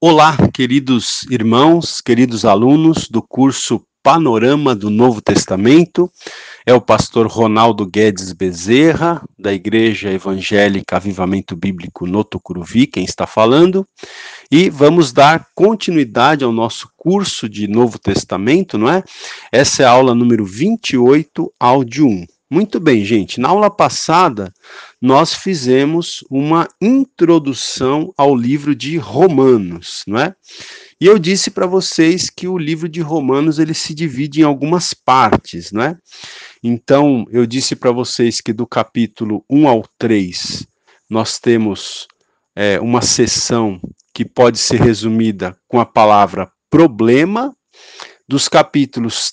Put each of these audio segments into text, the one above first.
Olá, queridos irmãos, queridos alunos do curso Panorama do Novo Testamento. É o pastor Ronaldo Guedes Bezerra, da Igreja Evangélica Avivamento Bíblico no Tucuruvi, quem está falando. E vamos dar continuidade ao nosso curso de Novo Testamento, não é? Essa é a aula número 28, áudio 1. Muito bem, gente. Na aula passada, nós fizemos uma introdução ao livro de Romanos, não é? E eu disse para vocês que o livro de Romanos ele se divide em algumas partes, não é? Então, eu disse para vocês que do capítulo 1 ao 3, nós temos uma seção que pode ser resumida com a palavra problema, os capítulos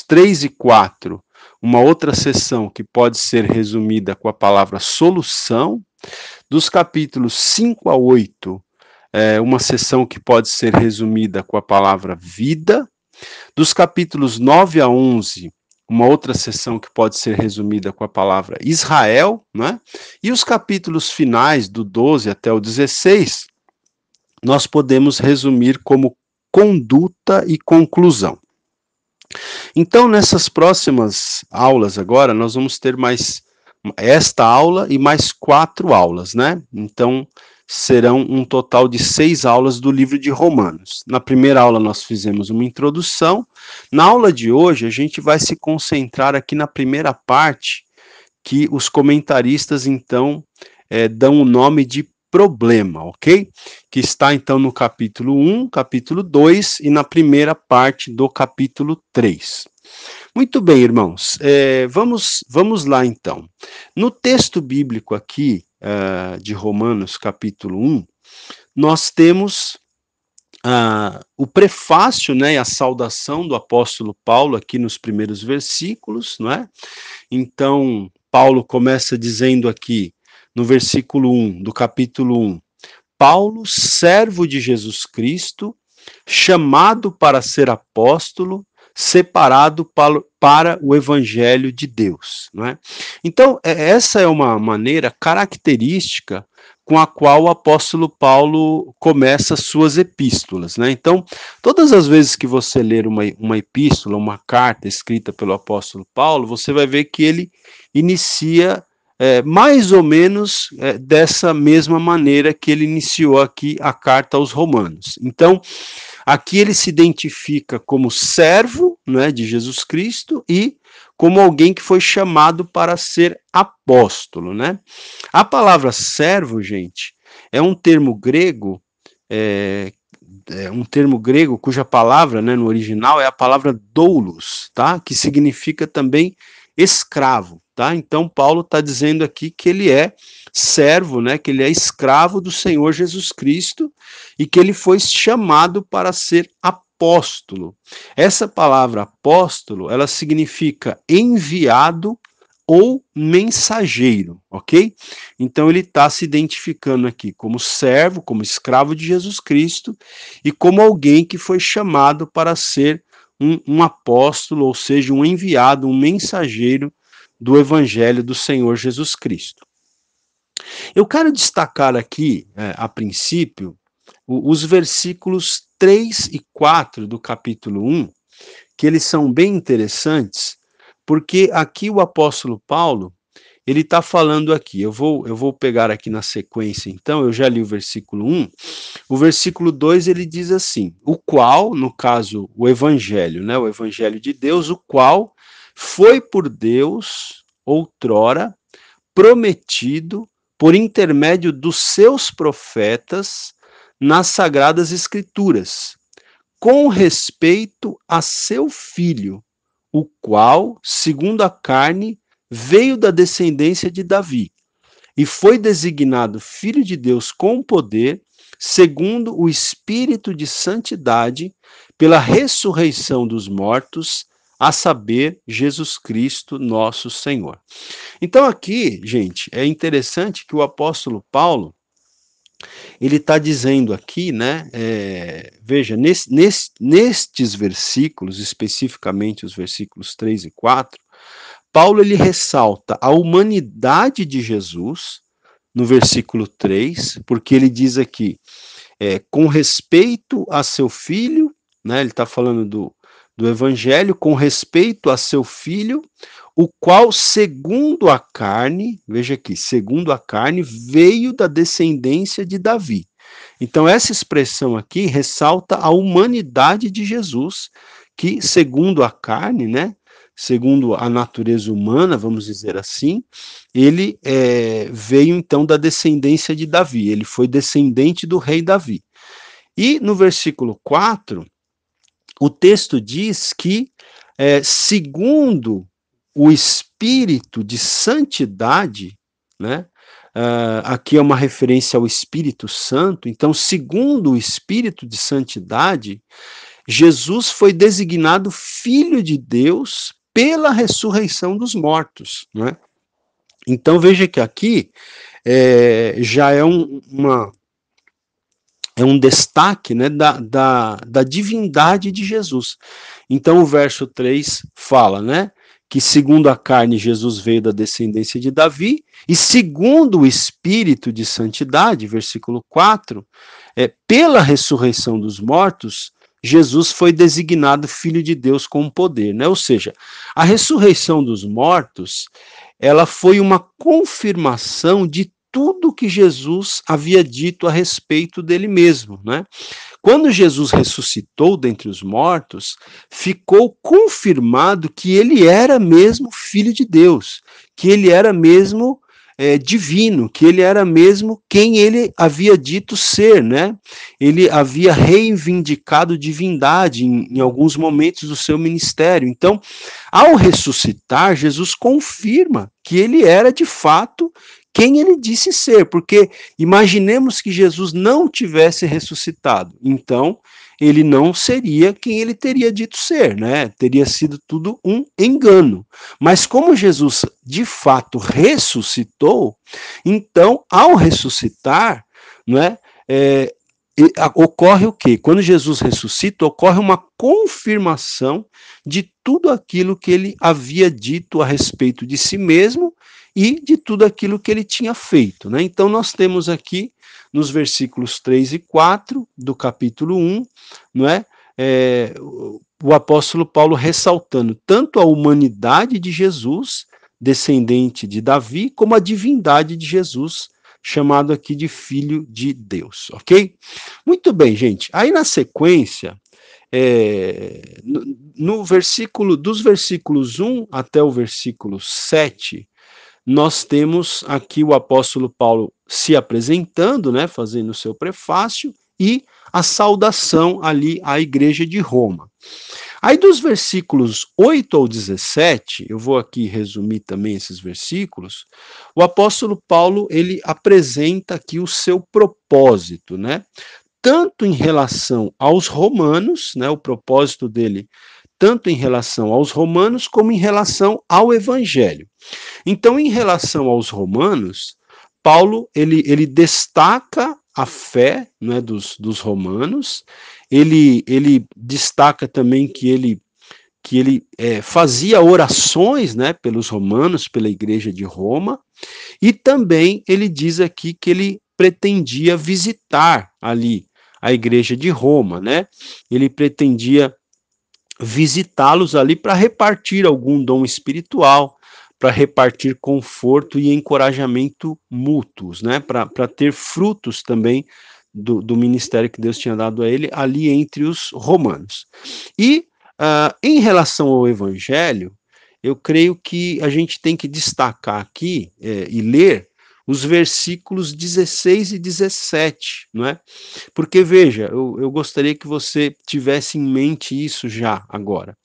3 e 4, uma outra seção que pode ser resumida com a palavra solução, dos capítulos 5 a 8, uma seção que pode ser resumida com a palavra vida, dos capítulos 9 a 11, uma outra seção que pode ser resumida com a palavra Israel, né? E os capítulos finais, do 12 até o 16, nós podemos resumir como conduta e conclusão. Então, nessas próximas aulas agora, nós vamos ter mais esta aula e mais 4 aulas, né? Então, serão um total de 6 aulas do livro de Romanos. Na primeira aula nós fizemos uma introdução. Na aula de hoje, a gente vai se concentrar aqui na primeira parte, que os comentaristas, então, dão o nome de problema, ok? Que está, então, no capítulo 1, capítulo 2 e na primeira parte do capítulo 3. Muito bem, irmãos, vamos lá, então. No texto bíblico aqui, de Romanos, capítulo 1, nós temos o prefácio, né, e a saudação do apóstolo Paulo aqui nos primeiros versículos, não é? Então, Paulo começa dizendo aqui, no versículo 1 do capítulo 1, Paulo, servo de Jesus Cristo, chamado para ser apóstolo, separado para o evangelho de Deus, não é? Então, essa é uma maneira característica com a qual o apóstolo Paulo começa suas epístolas, né? Então, todas as vezes que você ler uma epístola, uma carta escrita pelo apóstolo Paulo, você vai ver que ele inicia mais ou menos dessa mesma maneira que ele iniciou aqui a carta aos Romanos. Então, aqui ele se identifica como servo, né, de Jesus Cristo e como alguém que foi chamado para ser apóstolo, né? A palavra servo, gente, é um termo grego, cuja palavra, né, no original é a palavra doulos, tá? Que significa também escravo, tá? Então Paulo está dizendo aqui que ele é servo, né, que ele é escravo do Senhor Jesus Cristo e que ele foi chamado para ser apóstolo. Essa palavra apóstolo, ela significa enviado ou mensageiro, ok? Então ele está se identificando aqui como servo, como escravo de Jesus Cristo e como alguém que foi chamado para ser um apóstolo, ou seja, um enviado, um mensageiro do evangelho do Senhor Jesus Cristo. Eu quero destacar aqui, a princípio, os versículos 3 e 4 do capítulo 1, que eles são bem interessantes, porque aqui o apóstolo Paulo, ele está falando aqui, eu vou pegar aqui na sequência, então, eu já li o versículo 1, o versículo 2 ele diz assim, o qual, no caso, o evangelho, né, o evangelho de Deus, o qual foi por Deus, outrora, prometido por intermédio dos seus profetas nas sagradas escrituras, com respeito a seu filho, o qual, segundo a carne, veio da descendência de Davi, e foi designado Filho de Deus com poder, segundo o Espírito de santidade, pela ressurreição dos mortos, a saber, Jesus Cristo, nosso Senhor. Então aqui, gente, é interessante que o apóstolo Paulo, ele está dizendo aqui, né, veja, nestes versículos, especificamente os versículos 3 e 4, Paulo ele ressalta a humanidade de Jesus, no versículo 3, porque ele diz aqui, com respeito a seu filho, né? Ele está falando do evangelho, com respeito a seu filho, o qual, segundo a carne, veja aqui, segundo a carne, veio da descendência de Davi. Então, essa expressão aqui ressalta a humanidade de Jesus, que, segundo a carne, né, segundo a natureza humana, vamos dizer assim, ele veio então da descendência de Davi, ele foi descendente do rei Davi. E no versículo 4, o texto diz que, segundo o Espírito de santidade, né? Aqui é uma referência ao Espírito Santo. Então, segundo o Espírito de santidade, Jesus foi designado Filho de Deus pela ressurreição dos mortos, né? Então, veja que aqui já é um destaque, né, da divindade de Jesus. Então, o verso 3 fala, né, que segundo a carne Jesus veio da descendência de Davi, e segundo o Espírito de santidade, versículo 4, pela ressurreição dos mortos, Jesus foi designado Filho de Deus com poder, né? Ou seja, a ressurreição dos mortos, ela foi uma confirmação de tudo que Jesus havia dito a respeito dele mesmo, né? Quando Jesus ressuscitou dentre os mortos, ficou confirmado que ele era mesmo Filho de Deus, que ele era mesmo divino, que ele era mesmo quem ele havia dito ser, né? Ele havia reivindicado divindade em alguns momentos do seu ministério. Então, ao ressuscitar, Jesus confirma que ele era de fato quem ele disse ser, porque imaginemos que Jesus não tivesse ressuscitado, então ele não seria quem ele teria dito ser, né? Teria sido tudo um engano. Mas como Jesus de fato ressuscitou, então ao ressuscitar, né, ocorre o quê? Quando Jesus ressuscita, ocorre uma confirmação de tudo aquilo que ele havia dito a respeito de si mesmo e de tudo aquilo que ele tinha feito, né? Então nós temos aqui nos versículos 3 e 4 do capítulo 1, não é? O apóstolo Paulo ressaltando tanto a humanidade de Jesus, descendente de Davi, como a divindade de Jesus, chamado aqui de Filho de Deus, ok? Muito bem, gente. Aí na sequência, no versículo, dos versículos 1 até o versículo 7, nós temos aqui o apóstolo Paulo se apresentando, né, fazendo o seu prefácio, e a saudação ali à igreja de Roma. Aí dos versículos 8 ao 17, eu vou aqui resumir também esses versículos, o apóstolo Paulo, ele apresenta aqui o seu propósito, né, tanto em relação aos romanos, né, o propósito dele, tanto em relação aos romanos, como em relação ao evangelho. Então, em relação aos romanos, Paulo ele destaca a fé, né, dos romanos, ele destaca também que ele fazia orações, né, pelos romanos, pela igreja de Roma, e também ele diz aqui que ele pretendia visitar ali a igreja de Roma, né? Ele pretendia visitá-los ali para repartir algum dom espiritual, para repartir conforto e encorajamento mútuos, né? Para ter frutos também do ministério que Deus tinha dado a ele ali entre os romanos. E em relação ao evangelho, eu creio que a gente tem que destacar aqui e ler os versículos 16 e 17, não é? Porque, veja, eu gostaria que você tivesse em mente isso já agora.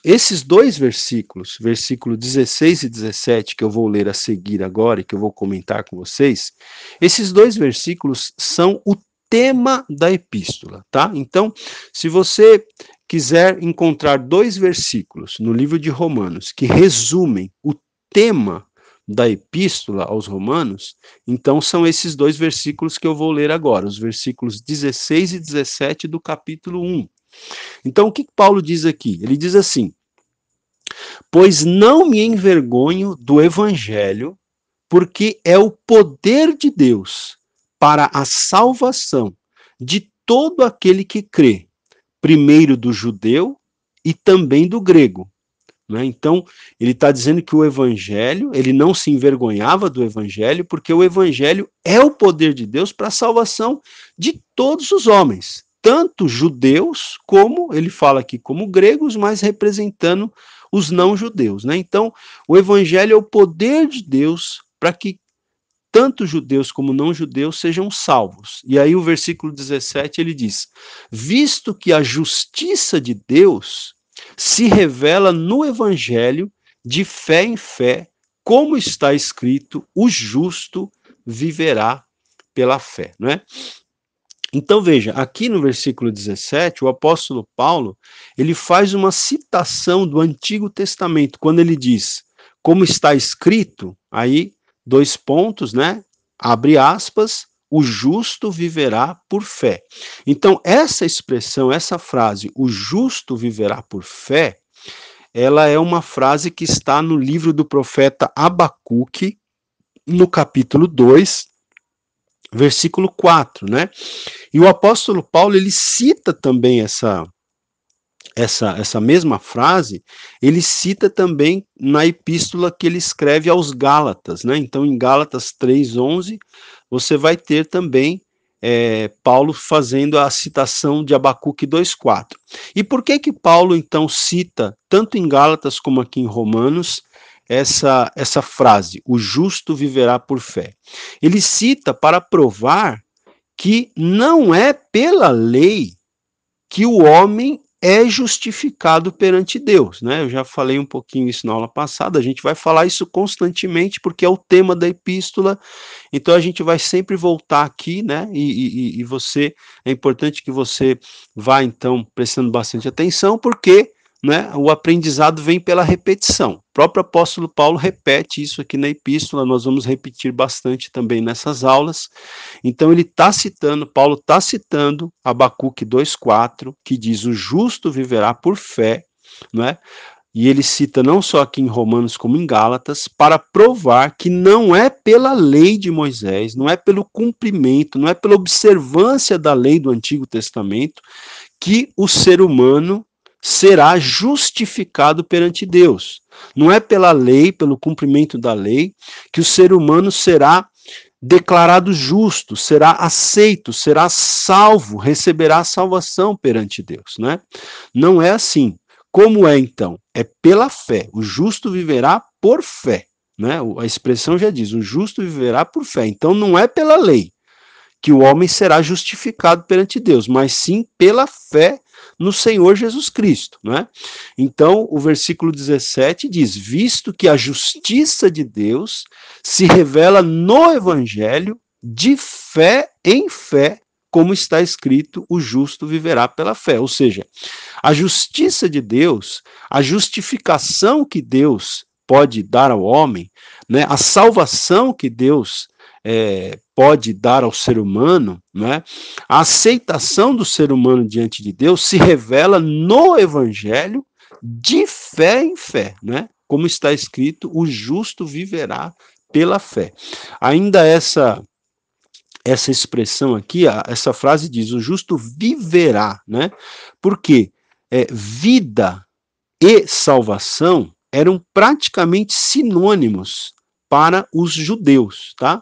Esses dois versículos, versículo 16 e 17, que eu vou ler a seguir agora e que eu vou comentar com vocês, esses dois versículos são o tema da epístola, tá? Então, se você quiser encontrar dois versículos no livro de Romanos que resumem o tema da epístola aos Romanos, então são esses dois versículos que eu vou ler agora, os versículos 16 e 17 do capítulo 1. Então, o que Paulo diz aqui? Ele diz assim: pois não me envergonho do evangelho, porque é o poder de Deus para a salvação de todo aquele que crê, primeiro do judeu e também do grego. Né? Então, ele está dizendo que o evangelho, ele não se envergonhava do evangelho, porque o evangelho é o poder de Deus para a salvação de todos os homens, tanto judeus, como, ele fala aqui, como gregos, mas representando os não-judeus. Né? Então, o evangelho é o poder de Deus para que tanto judeus como não-judeus sejam salvos. E aí o versículo 17 ele diz: visto que a justiça de Deus se revela no evangelho de fé em fé, como está escrito, o justo viverá pela fé, não é? Então veja, aqui no versículo 17, o apóstolo Paulo, ele faz uma citação do Antigo Testamento, quando ele diz, como está escrito, aí, 2 pontos, né? Abre aspas, o justo viverá por fé. Então, essa expressão, essa frase, o justo viverá por fé, ela é uma frase que está no livro do profeta Abacuque, no capítulo 2, versículo 4, né? E o apóstolo Paulo, ele cita também essa mesma frase, ele cita também na epístola que ele escreve aos Gálatas, né? Então, em Gálatas 3:11, você vai ter também Paulo fazendo a citação de Abacuque 2:4. E por que Paulo, então, cita, tanto em Gálatas como aqui em Romanos, essa frase, o justo viverá por fé? Ele cita para provar que não é pela lei que o homem é justificado perante Deus, né? Eu já falei um pouquinho isso na aula passada, a gente vai falar isso constantemente, porque é o tema da epístola, então a gente vai sempre voltar aqui, né? E você, é importante que você vá, então, prestando bastante atenção, porque, né, o aprendizado vem pela repetição. O próprio apóstolo Paulo repete isso aqui na epístola, nós vamos repetir bastante também nessas aulas. Então ele está citando, Paulo está citando Abacuque 2:4, que diz, o justo viverá por fé, não é? E ele cita não só aqui em Romanos como em Gálatas, para provar que não é pela lei de Moisés, não é pelo cumprimento, não é pela observância da lei do Antigo Testamento, que o ser humano será justificado perante Deus. Não é pela lei, pelo cumprimento da lei, que o ser humano será declarado justo, será aceito, será salvo, receberá salvação perante Deus, né? Não é assim. Como é então? É pela fé. O justo viverá por fé, né? A expressão já diz, o justo viverá por fé. Então não é pela lei que o homem será justificado perante Deus, mas sim pela fé no Senhor Jesus Cristo, né? Então, o versículo 17 diz, visto que a justiça de Deus se revela no evangelho de fé em fé, como está escrito, o justo viverá pela fé. Ou seja, a justiça de Deus, a justificação que Deus pode dar ao homem, né, a salvação que Deus pode dar ao ser humano, né, a aceitação do ser humano diante de Deus se revela no evangelho de fé em fé, né? Como está escrito, o justo viverá pela fé. Ainda essa expressão aqui, essa frase diz, o justo viverá, né? Porque vida e salvação eram praticamente sinônimos para os judeus, tá?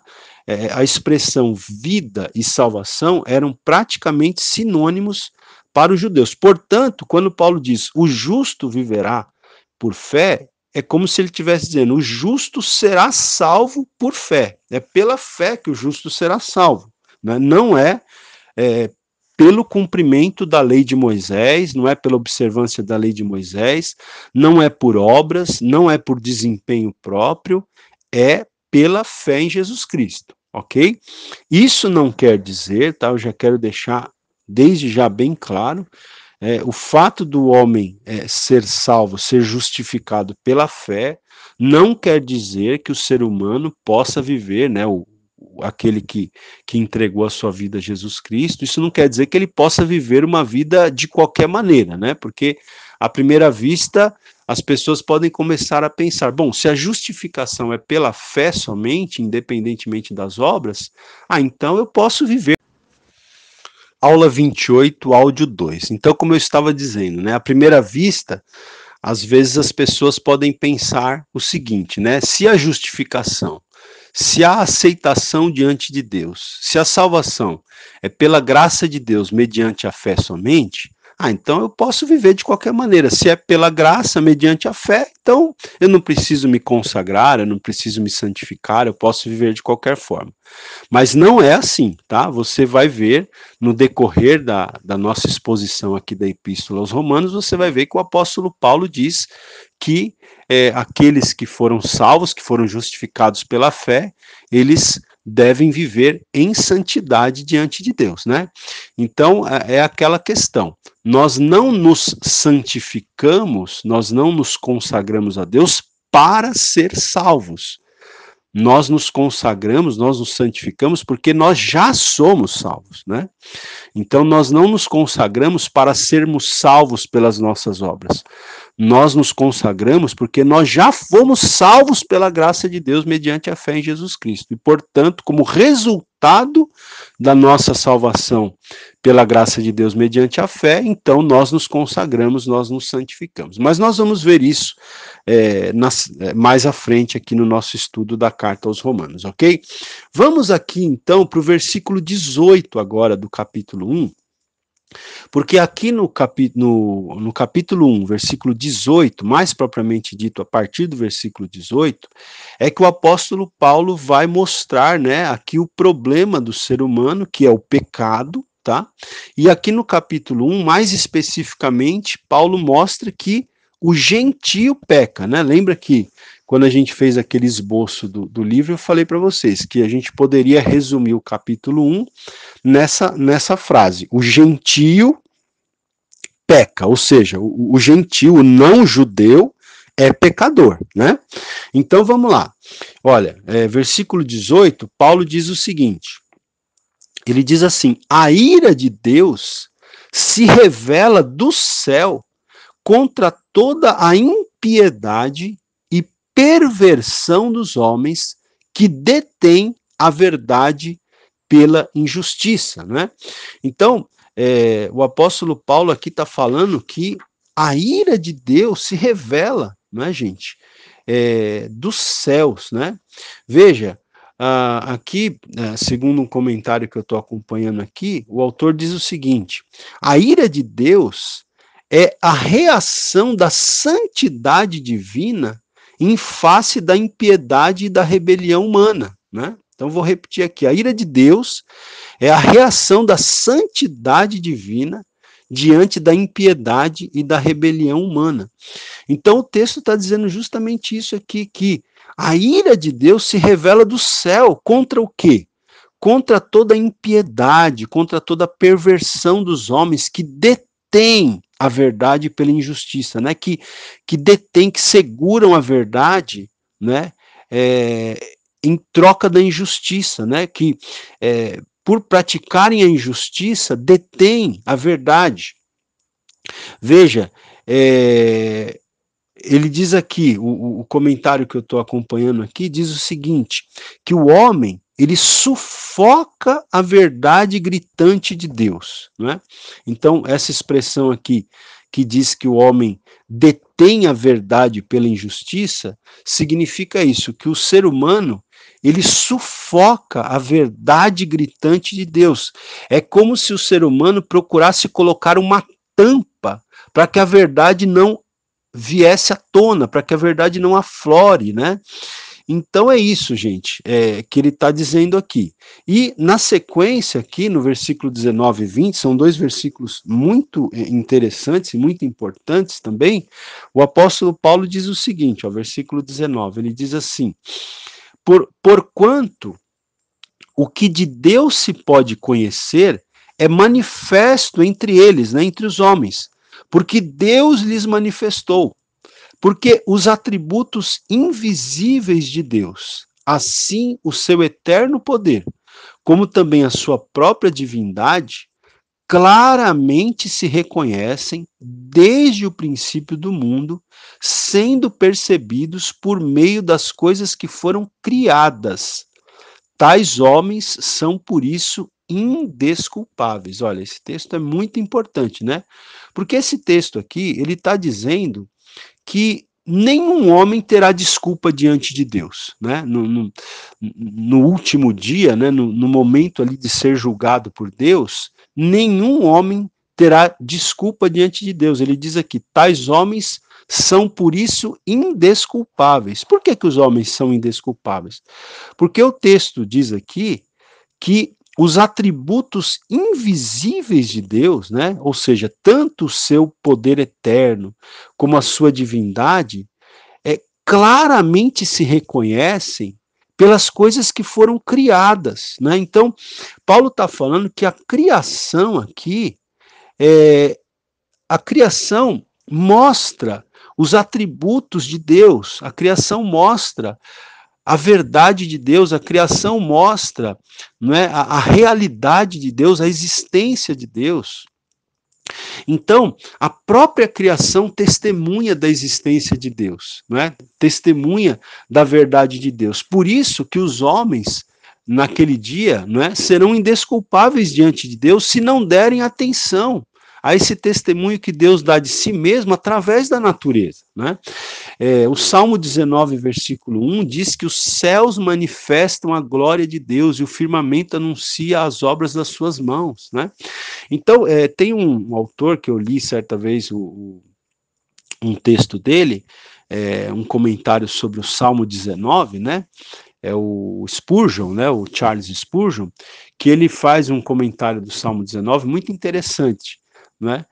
A expressão vida e salvação eram praticamente sinônimos para os judeus. Portanto, quando Paulo diz o justo viverá por fé, é como se ele estivesse dizendo o justo será salvo por fé. É pela fé que o justo será salvo, né? Não é pelo cumprimento da lei de Moisés, não é pela observância da lei de Moisés, não é por obras, não é por desempenho próprio, é pela fé em Jesus Cristo, ok? Isso não quer dizer, tá? Eu já quero deixar desde já bem claro, o fato do homem ser salvo, ser justificado pela fé, não quer dizer que o ser humano possa viver, né, aquele que entregou a sua vida a Jesus Cristo, isso não quer dizer que ele possa viver uma vida de qualquer maneira, né? Porque à primeira vista as pessoas podem começar a pensar, bom, se a justificação é pela fé somente, independentemente das obras, então eu posso viver Aula 28, áudio 2. Então, como eu estava dizendo, né, à primeira vista, às vezes as pessoas podem pensar o seguinte, né, se a justificação, se a aceitação diante de Deus, se a salvação é pela graça de Deus mediante a fé somente, então eu posso viver de qualquer maneira. Se é pela graça, mediante a fé, então eu não preciso me consagrar, eu não preciso me santificar, eu posso viver de qualquer forma. Mas não é assim, tá? Você vai ver no decorrer da nossa exposição aqui da Epístola aos Romanos, você vai ver que o apóstolo Paulo diz que aqueles que foram salvos, que foram justificados pela fé, eles devem viver em santidade diante de Deus, né? Então, é aquela questão. Nós não nos santificamos, nós não nos consagramos a Deus para ser salvos. Nós nos consagramos, nós nos santificamos porque nós já somos salvos, né? Então nós não nos consagramos para sermos salvos pelas nossas obras. Nós nos consagramos porque nós já fomos salvos pela graça de Deus mediante a fé em Jesus Cristo. E, portanto, como resultado da nossa salvação pela graça de Deus mediante a fé, então nós nos consagramos, nós nos santificamos. Mas nós vamos ver isso mais à frente aqui no nosso estudo da carta aos Romanos, ok? Vamos aqui então para o versículo 18 agora do capítulo 1, porque aqui no capítulo 1, versículo 18, mais propriamente dito, a partir do versículo 18, é que o apóstolo Paulo vai mostrar, né, aqui o problema do ser humano, que é o pecado, tá? E aqui no capítulo 1, mais especificamente, Paulo mostra que o gentio peca, né? Lembra que quando a gente fez aquele esboço do livro, eu falei para vocês que a gente poderia resumir o capítulo 1 nessa frase: o gentio peca, ou seja, o gentio, o não judeu, é pecador, né? Então vamos lá. Olha, versículo 18, Paulo diz o seguinte: ele diz assim: a ira de Deus se revela do céu contra toda a impiedade e perversão dos homens que detêm a verdade pela injustiça, né? Então, o apóstolo Paulo aqui está falando que a ira de Deus se revela, né, gente, dos céus, né? Veja, aqui, segundo um comentário que eu estou acompanhando aqui, o autor diz o seguinte: a ira de Deus é a reação da santidade divina em face da impiedade e da rebelião humana, né? Então vou repetir aqui: a ira de Deus é a reação da santidade divina diante da impiedade e da rebelião humana. Então o texto está dizendo justamente isso aqui, que a ira de Deus se revela do céu contra o quê? Contra toda a impiedade, contra toda a perversão dos homens que detêm a verdade pela injustiça, né? Que detêm, que seguram a verdade, né? Em troca da injustiça, né? Que por praticarem a injustiça detêm a verdade. Veja, ele diz aqui, o comentário que eu estou acompanhando aqui diz o seguinte: que o homem, ele sufoca a verdade gritante de Deus, não é? Então, essa expressão aqui, que diz que o homem detém a verdade pela injustiça, significa isso, que o ser humano, ele sufoca a verdade gritante de Deus. É como se o ser humano procurasse colocar uma tampa para que a verdade não viesse à tona, para que a verdade não aflore, né? Então é isso, gente, que ele está dizendo aqui. E na sequência aqui, no versículo 19 e 20, são dois versículos muito interessantes e muito importantes também. O apóstolo Paulo diz o seguinte, ó, versículo 19, ele diz assim: porquanto o que de Deus se pode conhecer é manifesto entre eles, né, entre os homens, porque Deus lhes manifestou. Porque os atributos invisíveis de Deus, assim o seu eterno poder, como também a sua própria divindade, claramente se reconhecem desde o princípio do mundo, sendo percebidos por meio das coisas que foram criadas. Tais homens são, por isso, indesculpáveis. Olha, esse texto é muito importante, né? Porque esse texto aqui, ele está dizendo que nenhum homem terá desculpa diante de Deus, né? No último dia, né? No momento ali de ser julgado por Deus, nenhum homem terá desculpa diante de Deus. Ele diz aqui: tais homens são por isso indesculpáveis. Por que que os homens são indesculpáveis? Porque o texto diz aqui que os atributos invisíveis de Deus, né? Ou seja, tanto o seu poder eterno como a sua divindade, claramente se reconhecem pelas coisas que foram criadas, né? Então, Paulo está falando que a criação aqui, a criação mostra os atributos de Deus, a criação mostra a verdade de Deus, a criação mostra, não é, a realidade de Deus, a existência de Deus. Então, a própria criação testemunha da existência de Deus, não é? Testemunha da verdade de Deus. Por isso que os homens, naquele dia, não é, serão indesculpáveis diante de Deus se não derem atenção a esse testemunho que Deus dá de si mesmo através da natureza, né? O Salmo 19, versículo 1, diz que os céus manifestam a glória de Deus e o firmamento anuncia as obras das suas mãos, né? Então, tem um autor que eu li certa vez um texto dele, um comentário sobre o Salmo 19, né? É o Spurgeon, né? O Charles Spurgeon, que ele faz um comentário do Salmo 19 muito interessante. Né?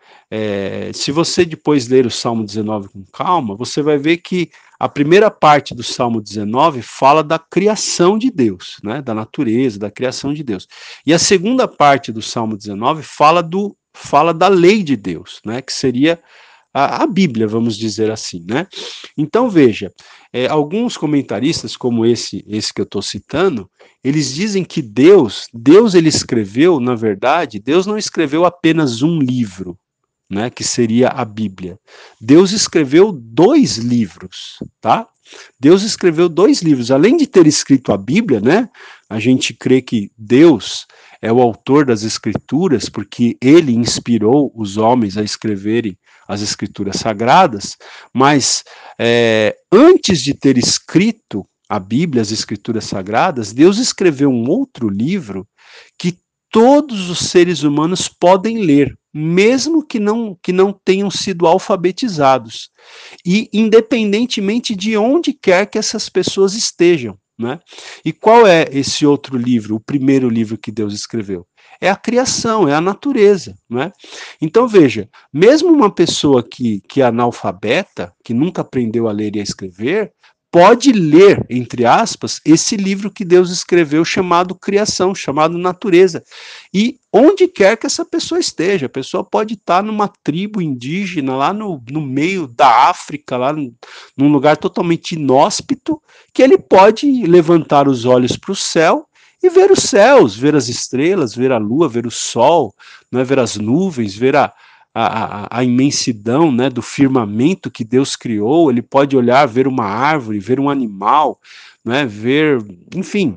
Se você depois ler o Salmo 19 com calma, você vai ver que a primeira parte do Salmo 19 fala da criação de Deus, né? Da natureza, da criação de Deus. E a segunda parte do Salmo 19 fala da lei de Deus, né? Que seria a Bíblia, vamos dizer assim, né? Então veja, alguns comentaristas, como esse que eu estou citando, eles dizem que Deus ele escreveu, na verdade, Deus não escreveu apenas um livro, né, que seria a Bíblia. Deus escreveu 2 livros, tá? Deus escreveu 2 livros. Além de ter escrito a Bíblia, né, a gente crê que Deus é o autor das Escrituras, porque ele inspirou os homens a escreverem as Escrituras Sagradas, mas antes de ter escrito a Bíblia, as Escrituras Sagradas, Deus escreveu um outro livro que todos os seres humanos podem ler, mesmo que não tenham sido alfabetizados, e independentemente de onde quer que essas pessoas estejam, né? E qual é esse outro livro, o primeiro livro que Deus escreveu? É a criação, é a natureza, né? Então veja, mesmo uma pessoa que é analfabeta, que nunca aprendeu a ler e a escrever, pode ler, entre aspas, esse livro que Deus escreveu chamado criação, chamado natureza. E onde quer que essa pessoa esteja, a pessoa pode estar numa tribo indígena, lá no meio da África, lá num lugar totalmente inóspito, que ele pode levantar os olhos para o céu e ver os céus, ver as estrelas, ver a lua, ver o sol, né, ver as nuvens, ver a imensidão, né, do firmamento que Deus criou. Ele pode olhar, ver uma árvore, ver um animal, né, ver, enfim,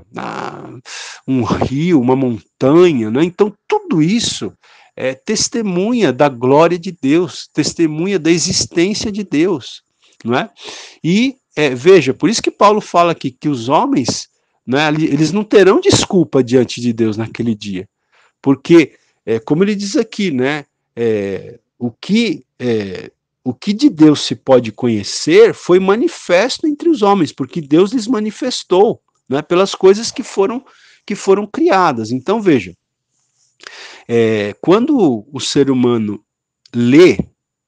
um rio, uma montanha, né? Então tudo isso é testemunha da glória de Deus, testemunha da existência de Deus, não é? E veja, por isso que Paulo fala aqui que os homens, né, eles não terão desculpa diante de Deus naquele dia, porque, como ele diz aqui, né, o que de Deus se pode conhecer foi manifesto entre os homens, porque Deus lhes manifestou, né, pelas coisas que foram criadas. Então veja, quando o ser humano lê,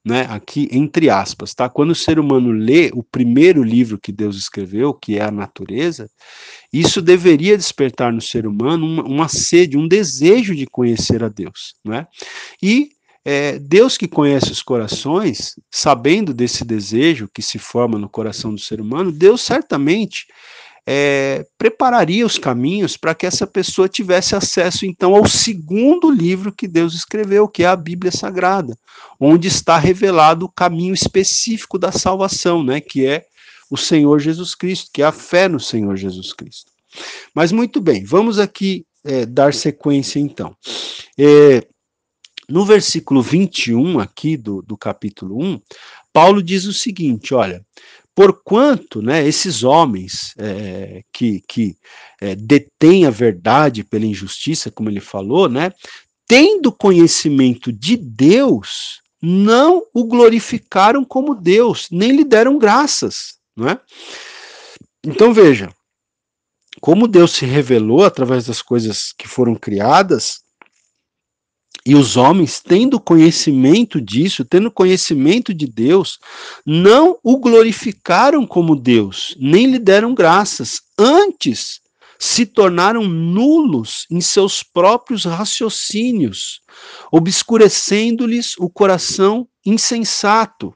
né, aqui entre aspas, tá? Quando o ser humano lê o primeiro livro que Deus escreveu, que é a natureza, isso deveria despertar no ser humano uma sede, um desejo de conhecer a Deus, né? E Deus, que conhece os corações, sabendo desse desejo que se forma no coração do ser humano, Deus certamente prepararia os caminhos para que essa pessoa tivesse acesso, então, ao segundo livro que Deus escreveu, que é a Bíblia Sagrada, onde está revelado o caminho específico da salvação, né, que é o Senhor Jesus Cristo, que é a fé no Senhor Jesus Cristo. Mas muito bem, vamos aqui dar sequência então. No versículo 21 aqui do capítulo 1, Paulo diz o seguinte, olha, porquanto, né, esses homens que detêm a verdade pela injustiça, como ele falou, né, tendo conhecimento de Deus, não o glorificaram como Deus, nem lhe deram graças, não é? Então veja, como Deus se revelou através das coisas que foram criadas, e os homens, tendo conhecimento disso, tendo conhecimento de Deus, não o glorificaram como Deus, nem lhe deram graças. Antes, se tornaram nulos em seus próprios raciocínios, obscurecendo-lhes o coração insensato,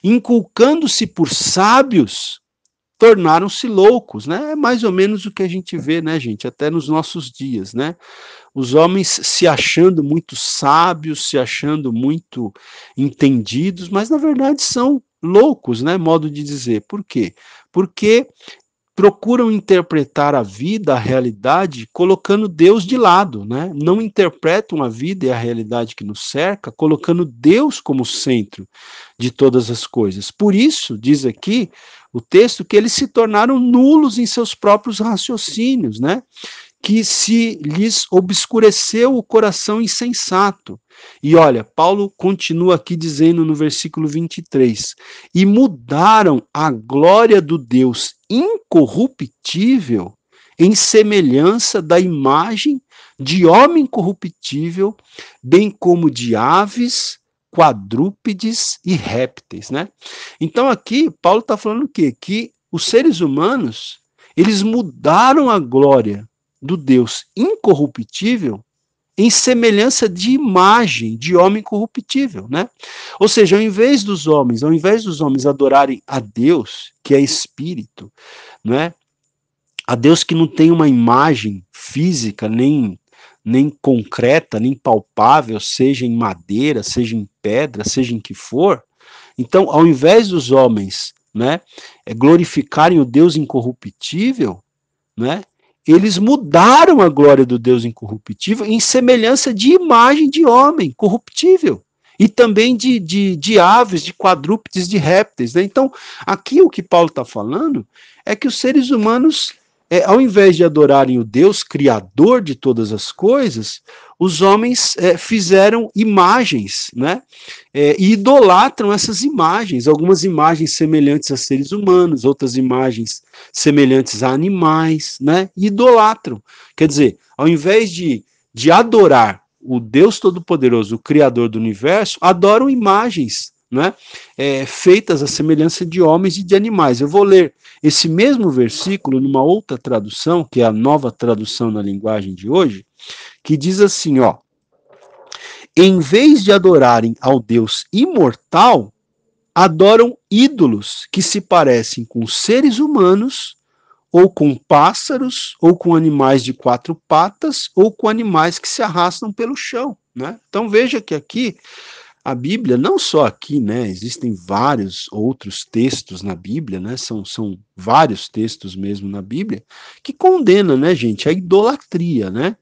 inculcando-se por sábios, tornaram-se loucos, né? É mais ou menos o que a gente vê, né, gente, até nos nossos dias, né? Os homens se achando muito sábios, se achando muito entendidos, mas na verdade são loucos, né? Modo de dizer. Por quê? Porque procuram interpretar a vida, a realidade, colocando Deus de lado, né? Não interpretam a vida e a realidade que nos cerca, colocando Deus como centro de todas as coisas. Por isso, diz aqui o texto, que eles se tornaram nulos em seus próprios raciocínios, né? Que se lhes obscureceu o coração insensato. E olha, Paulo continua aqui dizendo no versículo 23, e mudaram a glória do Deus incorruptível em semelhança da imagem de homem corruptível, bem como de aves, quadrúpedes e répteis, né? Então aqui Paulo está falando o quê? Que os seres humanos, eles mudaram a glória do Deus incorruptível em semelhança de imagem de homem corruptível, né? Ou seja, ao invés dos homens adorarem a Deus, que é espírito, né? A Deus que não tem uma imagem física, nem concreta, nem palpável, seja em madeira, seja em pedra, seja em que for. Então, ao invés dos homens, né, glorificarem o Deus incorruptível, né, eles mudaram a glória do Deus incorruptível em semelhança de imagem de homem corruptível. E também de aves, de quadrúpedes, de répteis. Né? Então, aqui o que Paulo está falando é que os seres humanos, ao invés de adorarem o Deus criador de todas as coisas, os homens fizeram imagens, né? E idolatram essas imagens, algumas imagens semelhantes a seres humanos, outras imagens semelhantes a animais, né? E idolatram. Quer dizer, ao invés de adorar o Deus Todo-Poderoso, o Criador do Universo, adoram imagens, né? Feitas à semelhança de homens e de animais. Eu vou ler esse mesmo versículo numa outra tradução, que é a Nova Tradução na Linguagem de hoje, que diz assim, ó: em vez de adorarem ao Deus imortal, adoram ídolos que se parecem com seres humanos, ou com pássaros, ou com animais de quatro patas, ou com animais que se arrastam pelo chão, né? Então veja que aqui a Bíblia, não só aqui, né, existem vários outros textos na Bíblia, né, são vários textos mesmo na Bíblia, que condena, né, gente, a idolatria, né,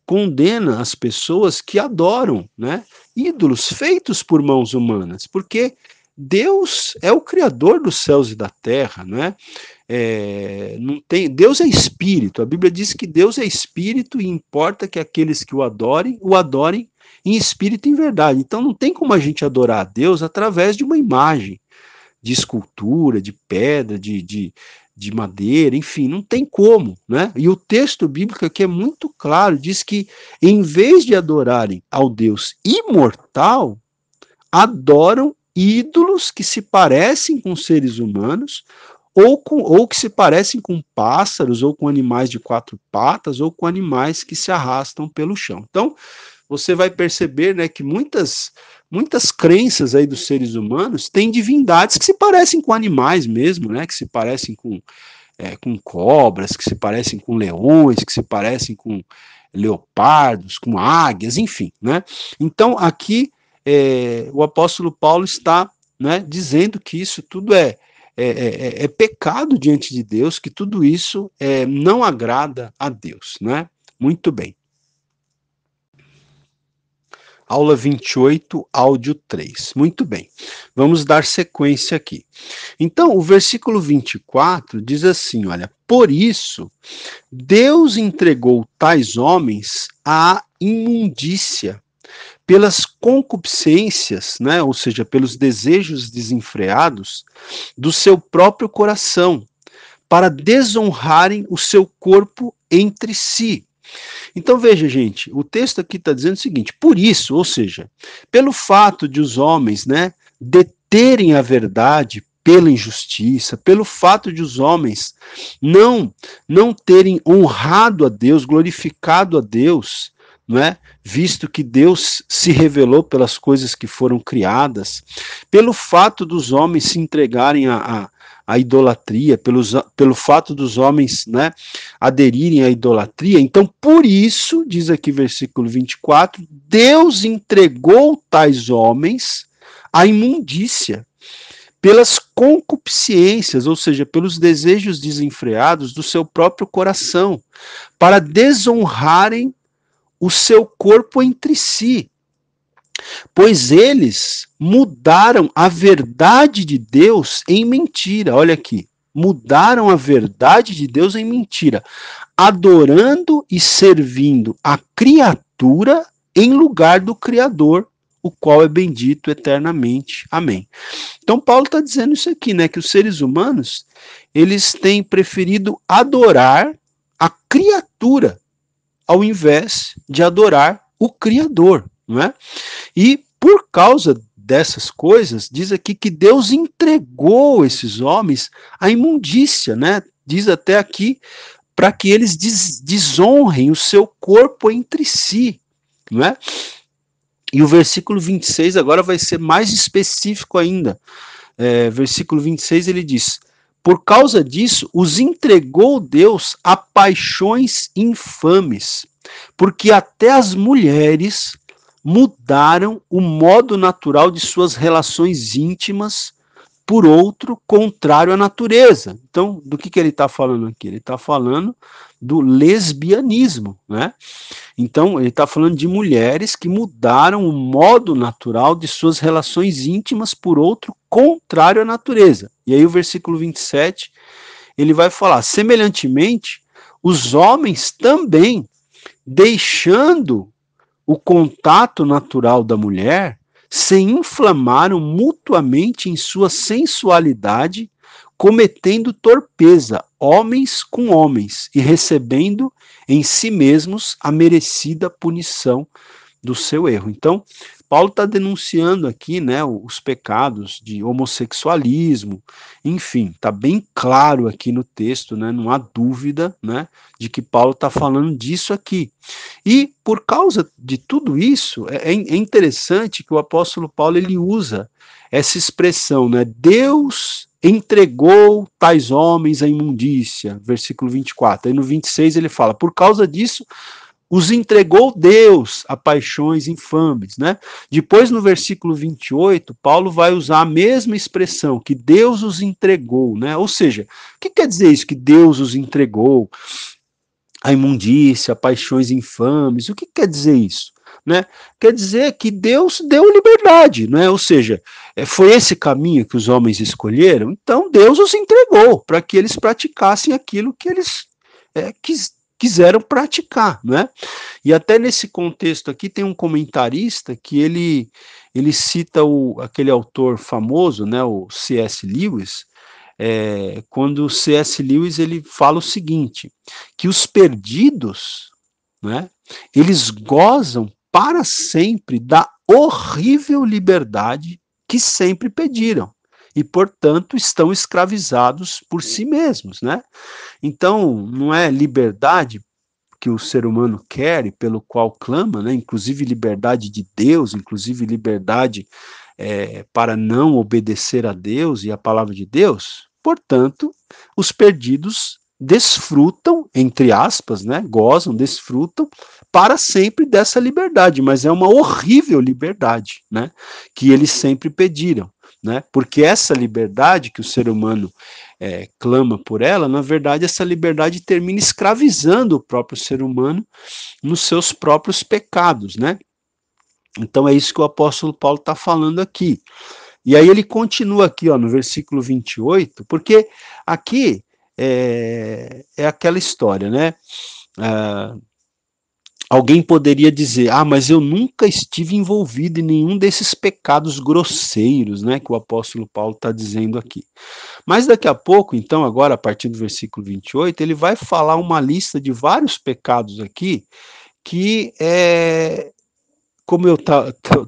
condena as pessoas que adoram, né, ídolos feitos por mãos humanas, porque Deus é o Criador dos céus e da terra, né, não tem, Deus é espírito, a Bíblia diz que Deus é espírito e importa que aqueles que o adorem em espírito e em verdade. Então não tem como a gente adorar a Deus através de uma imagem de escultura, de pedra, de madeira, enfim, não tem como, né? E o texto bíblico aqui é muito claro, diz que em vez de adorarem ao Deus imortal, adoram ídolos que se parecem com seres humanos, ou que se parecem com pássaros, ou com animais de quatro patas, ou com animais que se arrastam pelo chão. Então, você vai perceber, né, que muitas crenças aí dos seres humanos têm divindades que se parecem com animais mesmo, né, que se parecem com cobras, que se parecem com leões, que se parecem com leopardos, com águias, enfim, né. Então, aqui, o apóstolo Paulo está, né, dizendo que isso tudo é pecado diante de Deus, que tudo isso não agrada a Deus, né. Muito bem. Aula 28, áudio 3. Muito bem. Vamos dar sequência aqui. Então, o versículo 24 diz assim, olha, por isso, Deus entregou tais homens à imundícia, pelas concupiscências, né, ou seja, pelos desejos desenfreados do seu próprio coração, para desonrarem o seu corpo entre si. Então veja, gente, o texto aqui está dizendo o seguinte, por isso, ou seja, pelo fato de os homens, né, deterem a verdade pela injustiça, pelo fato de os homens não terem honrado a Deus, glorificado a Deus, não é? Visto que Deus se revelou pelas coisas que foram criadas, pelo fato dos homens se entregarem a idolatria, pelo fato dos homens, né, aderirem à idolatria. Então, por isso, diz aqui versículo 24, Deus entregou tais homens à imundícia, pelas concupiscências, ou seja, pelos desejos desenfreados do seu próprio coração, para desonrarem o seu corpo entre si. Pois eles mudaram a verdade de Deus em mentira. Olha aqui. Mudaram a verdade de Deus em mentira, adorando e servindo a criatura em lugar do Criador, o qual é bendito eternamente. Amém. Então Paulo está dizendo isso aqui, né? Que os seres humanos, eles têm preferido adorar a criatura ao invés de adorar o Criador, não é? E por causa dessas coisas, diz aqui que Deus entregou esses homens à imundícia, né? Diz até aqui para que eles desonrem o seu corpo entre si, não é? E o versículo 26 agora vai ser mais específico ainda. Versículo 26 ele diz, por causa disso, os entregou Deus a paixões infames, porque até as mulheres mudaram o modo natural de suas relações íntimas por outro contrário à natureza. Então, do que ele está falando aqui? Ele está falando do lesbianismo, né? Então, ele está falando de mulheres que mudaram o modo natural de suas relações íntimas por outro contrário à natureza. E aí o versículo 27, ele vai falar, semelhantemente, os homens também, deixando o contato natural da mulher, se inflamaram mutuamente em sua sensualidade, cometendo torpeza, homens com homens, e recebendo em si mesmos a merecida punição do seu erro. Então, Paulo está denunciando aqui, né, os pecados de homossexualismo, enfim, está bem claro aqui no texto, né, não há dúvida, né, de que Paulo está falando disso aqui. E por causa de tudo isso, é interessante que o apóstolo Paulo ele usa essa expressão, né, Deus entregou tais homens à imundícia, versículo 24. Aí no 26 ele fala, por causa disso, os entregou Deus a paixões infames, né? Depois no versículo 28, Paulo vai usar a mesma expressão, que Deus os entregou, né? Ou seja, o que quer dizer isso, que Deus os entregou a imundícia, a paixões infames? O que quer dizer isso? Né? Quer dizer que Deus deu liberdade, né? Ou seja, foi esse caminho que os homens escolheram, então Deus os entregou para que eles praticassem aquilo que eles quiseram praticar, né? E até nesse contexto aqui tem um comentarista que ele cita aquele autor famoso, né, o C.S. Lewis, quando o C.S. Lewis ele fala o seguinte, que os perdidos, né, eles gozam para sempre da horrível liberdade que sempre pediram e, portanto, estão escravizados por si mesmos, né? Então, não é liberdade que o ser humano quer e pelo qual clama, né? Inclusive liberdade de Deus, inclusive liberdade para não obedecer a Deus e a palavra de Deus. Portanto, os perdidos desfrutam, entre aspas, né? Gozam, desfrutam para sempre dessa liberdade, mas é uma horrível liberdade, né? Que eles sempre pediram. né? Porque essa liberdade que o ser humano clama por ela, na verdade, essa liberdade termina escravizando o próprio ser humano nos seus próprios pecados, né? Então é isso que o apóstolo Paulo está falando aqui. E aí ele continua aqui, ó, no versículo 28, porque aqui é aquela história, né? Ah, alguém poderia dizer, mas eu nunca estive envolvido em nenhum desses pecados grosseiros, né, que o apóstolo Paulo está dizendo aqui. Mas daqui a pouco, então, agora a partir do versículo 28, ele vai falar uma lista de vários pecados aqui, que como eu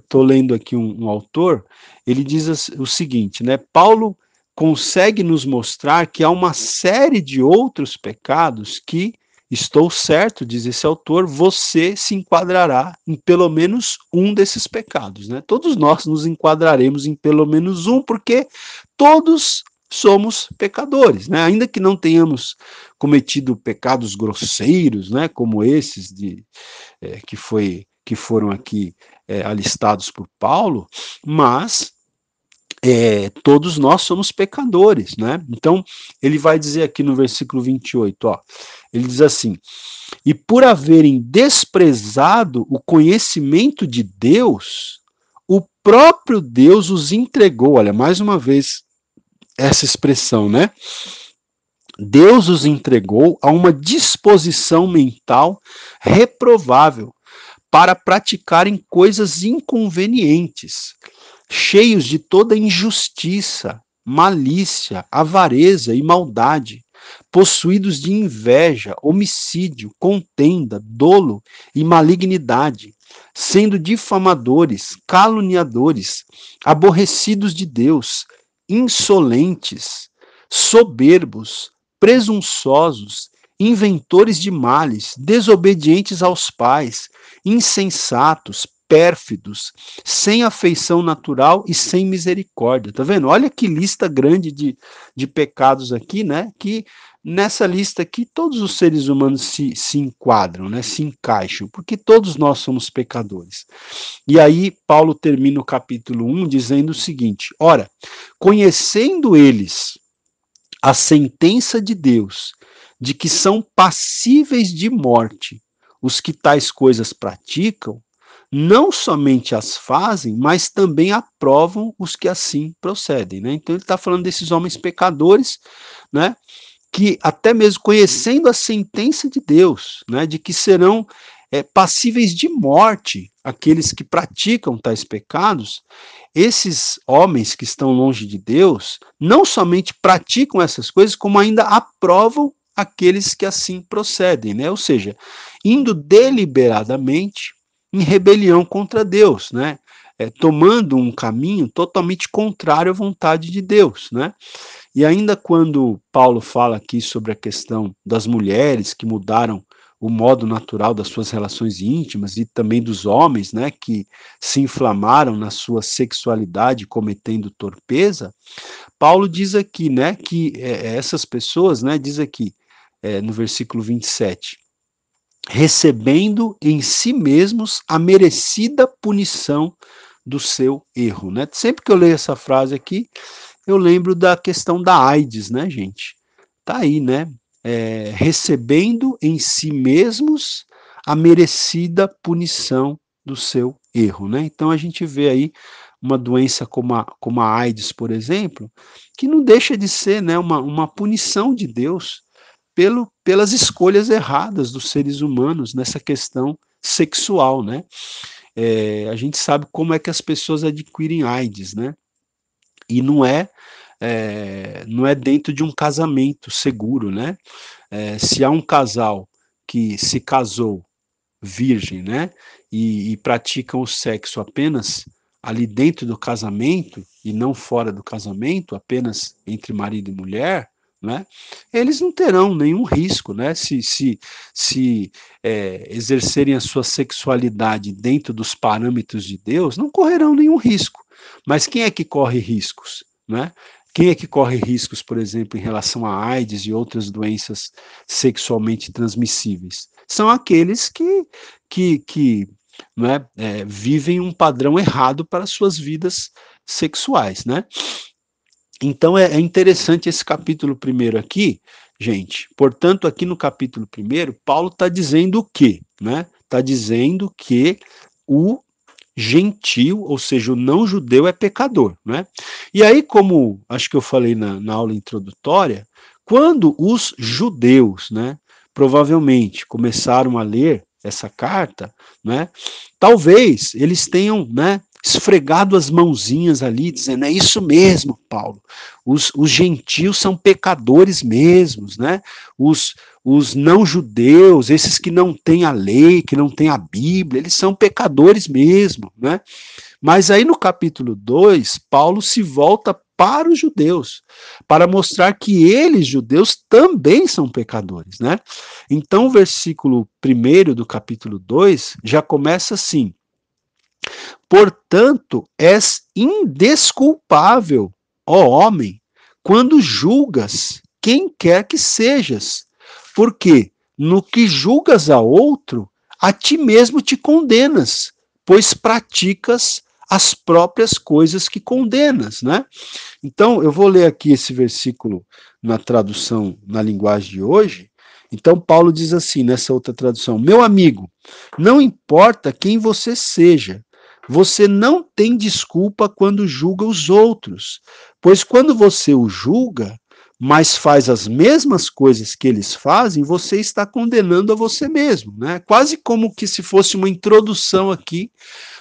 tô lendo aqui um autor, ele diz o seguinte, né, Paulo consegue nos mostrar que há uma série de outros pecados que, estou certo, diz esse autor, você se enquadrará em pelo menos um desses pecados, né? Todos nós nos enquadraremos em pelo menos um, porque todos somos pecadores, né? Ainda que não tenhamos cometido pecados grosseiros, né, como esses que foram aqui alistados por Paulo, mas todos nós somos pecadores, né? Então, ele vai dizer aqui no versículo 28, ó, ele diz assim, e por haverem desprezado o conhecimento de Deus, o próprio Deus os entregou, olha, mais uma vez essa expressão, né? Deus os entregou a uma disposição mental reprovável para praticarem coisas inconvenientes, cheios de toda injustiça, malícia, avareza e maldade, possuídos de inveja, homicídio, contenda, dolo e malignidade, sendo difamadores, caluniadores, aborrecidos de Deus, insolentes, soberbos, presunçosos, inventores de males, desobedientes aos pais, insensatos, pérfidos, sem afeição natural e sem misericórdia. Tá vendo? Olha que lista grande de pecados aqui, né? Que nessa lista aqui todos os seres humanos se enquadram, né? Se encaixam, porque todos nós somos pecadores. E aí Paulo termina o capítulo 1 dizendo o seguinte: ora, conhecendo eles a sentença de Deus, de que são passíveis de morte os que tais coisas praticam, não somente as fazem, mas também aprovam os que assim procedem, né? Então ele está falando desses homens pecadores, né? Que até mesmo conhecendo a sentença de Deus, né? De que serão passíveis de morte aqueles que praticam tais pecados, esses homens que estão longe de Deus, não somente praticam essas coisas, como ainda aprovam aqueles que assim procedem, né? Ou seja, indo deliberadamente em rebelião contra Deus, né? Tomando um caminho totalmente contrário à vontade de Deus, né? E ainda quando Paulo fala aqui sobre a questão das mulheres que mudaram o modo natural das suas relações íntimas e também dos homens, né, que se inflamaram na sua sexualidade cometendo torpeza, Paulo diz aqui, né, que essas pessoas, né, diz aqui no versículo 27, recebendo em si mesmos a merecida punição do seu erro, né? Sempre que eu leio essa frase aqui, eu lembro da questão da AIDS, né, gente? Tá aí, né? Recebendo em si mesmos a merecida punição do seu erro, né? Então a gente vê aí uma doença como a AIDS, por exemplo, que não deixa de ser, né, uma punição de Deus pelas escolhas erradas dos seres humanos nessa questão sexual, né? A gente sabe como é que as pessoas adquirem AIDS, né? E não é dentro de um casamento seguro, né? Se há um casal que se casou virgem, né? E praticam o sexo apenas ali dentro do casamento e não fora do casamento, apenas entre marido e mulher, né? Eles não terão nenhum risco, né? Se exercerem a sua sexualidade dentro dos parâmetros de Deus, não correrão nenhum risco. Mas quem é que corre riscos, né? Quem é que corre riscos, por exemplo, em relação a AIDS e outras doenças sexualmente transmissíveis? São aqueles que né, vivem um padrão errado para suas vidas sexuais, né? Então é interessante esse capítulo primeiro aqui, gente. Portanto, aqui no capítulo primeiro, Paulo está dizendo o quê? Né? Está dizendo que o gentio, ou seja, o não judeu é pecador, né? E aí, como acho que eu falei na aula introdutória, quando os judeus, né, provavelmente começaram a ler essa carta, né, talvez eles tenham, né, esfregado as mãozinhas ali, dizendo, é isso mesmo, Paulo, os gentios são pecadores mesmos, né, os não-judeus, esses que não têm a lei, que não têm a Bíblia, eles são pecadores mesmo, né? Mas aí no capítulo 2, Paulo se volta para os judeus, para mostrar que eles, judeus, também são pecadores, né? Então o versículo 1 do capítulo 2 já começa assim: portanto, és indesculpável, ó homem, quando julgas quem quer que sejas, porque no que julgas a outro, a ti mesmo te condenas, pois praticas as próprias coisas que condenas, né? Então, eu vou ler aqui esse versículo na tradução, na linguagem de hoje. Então, Paulo diz assim, nessa outra tradução: meu amigo, não importa quem você seja, você não tem desculpa quando julga os outros, pois quando você o julga, mas faz as mesmas coisas que eles fazem, você está condenando a você mesmo, né? Quase como que se fosse uma introdução aqui,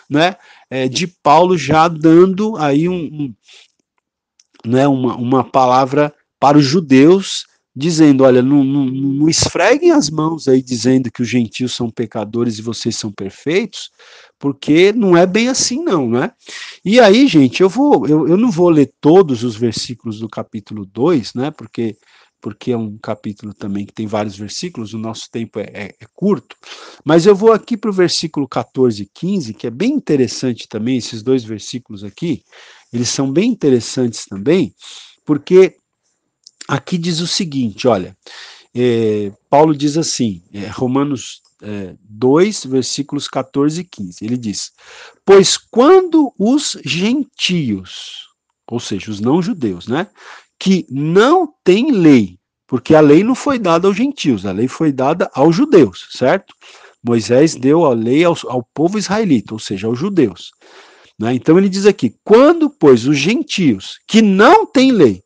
né, de Paulo já dando aí né, uma palavra para os judeus, dizendo, olha, não esfreguem as mãos aí dizendo que os gentios são pecadores e vocês são perfeitos, porque não é bem assim não, né? E aí, gente, eu não vou ler todos os versículos do capítulo 2, né, porque é um capítulo também que tem vários versículos, o nosso tempo é curto, mas eu vou aqui para o versículo 14 e 15, que é bem interessante também, esses dois versículos aqui, eles são bem interessantes também, porque aqui diz o seguinte, olha, Paulo diz assim, Romanos 2, versículos 14 e 15, ele diz, pois quando os gentios, ou seja, os não-judeus, né, que não têm lei, porque a lei não foi dada aos gentios, a lei foi dada aos judeus, certo? Moisés deu a lei ao povo israelita, ou seja, aos judeus. Né? Então ele diz aqui, quando, pois, os gentios que não têm lei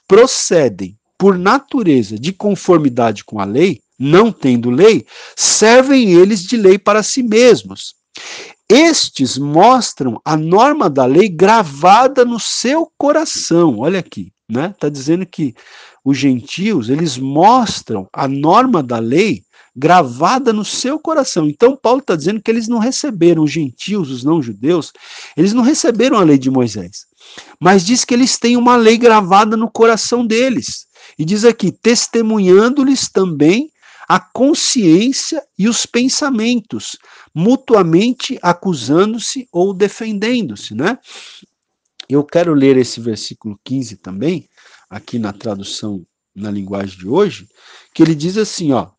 procedem por natureza de conformidade com a lei, não tendo lei, servem eles de lei para si mesmos. Estes mostram a norma da lei gravada no seu coração. Olha aqui, né? Está dizendo que os gentios, eles mostram a norma da lei gravada no seu coração. Então, Paulo está dizendo que eles não receberam, os gentios, os não-judeus, eles não receberam a lei de Moisés. Mas diz que eles têm uma lei gravada no coração deles. E diz aqui, testemunhando-lhes também a consciência e os pensamentos, mutuamente acusando-se ou defendendo-se, né? Eu quero ler esse versículo 15 também, aqui na tradução na linguagem de hoje, que ele diz assim, ó,